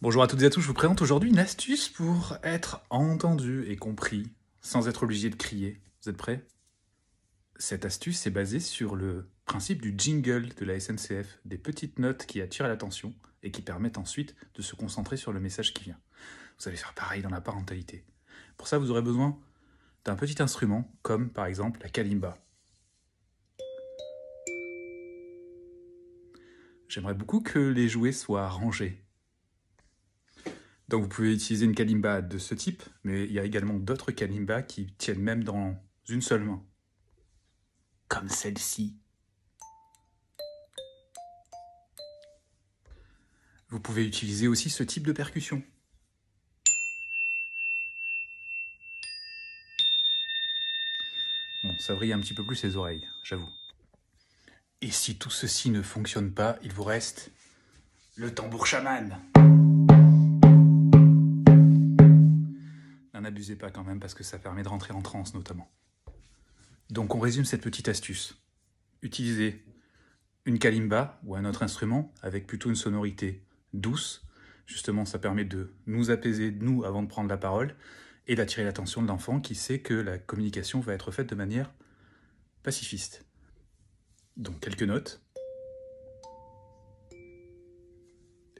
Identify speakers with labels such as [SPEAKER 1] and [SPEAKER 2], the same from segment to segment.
[SPEAKER 1] Bonjour à toutes et à tous, je vous présente aujourd'hui une astuce pour être entendu et compris sans être obligé de crier. Vous êtes prêts? Cette astuce est basée sur le principe du jingle de la SNCF, des petites notes qui attirent l'attention et qui permettent ensuite de se concentrer sur le message qui vient. Vous allez faire pareil dans la parentalité. Pour ça, vous aurez besoin d'un petit instrument comme par exemple la kalimba. J'aimerais beaucoup que les jouets soient rangés. Donc vous pouvez utiliser une kalimba de ce type, mais il y a également d'autres kalimbas qui tiennent même dans une seule main. Comme celle-ci. Vous pouvez utiliser aussi ce type de percussion. Bon, ça brille un petit peu plus les oreilles, j'avoue. Et si tout ceci ne fonctionne pas, il vous reste le tambour chaman. N'en abusez pas quand même parce que ça permet de rentrer en transe notamment. Donc on résume cette petite astuce. Utilisez une kalimba ou un autre instrument avec plutôt une sonorité douce. Justement, ça permet de nous apaiser, nous, avant de prendre la parole, et d'attirer l'attention de l'enfant qui sait que la communication va être faite de manière pacifiste. Donc quelques notes.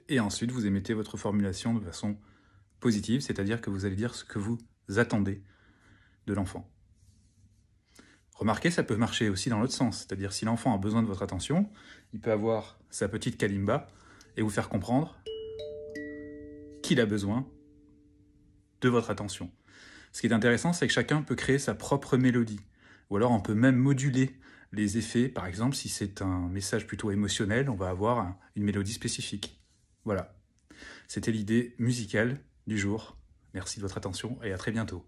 [SPEAKER 1] Et ensuite, vous émettez votre formulation de façon positive, c'est-à-dire que vous allez dire ce que vous attendez de l'enfant. Remarquez, ça peut marcher aussi dans l'autre sens, c'est-à-dire si l'enfant a besoin de votre attention, il peut avoir sa petite kalimba et vous faire comprendre qu'il a besoin de votre attention. Ce qui est intéressant, c'est que chacun peut créer sa propre mélodie, ou alors on peut même moduler les effets. Par exemple, si c'est un message plutôt émotionnel, on va avoir une mélodie spécifique. Voilà, c'était l'idée musicale du jour. Merci de votre attention et à très bientôt.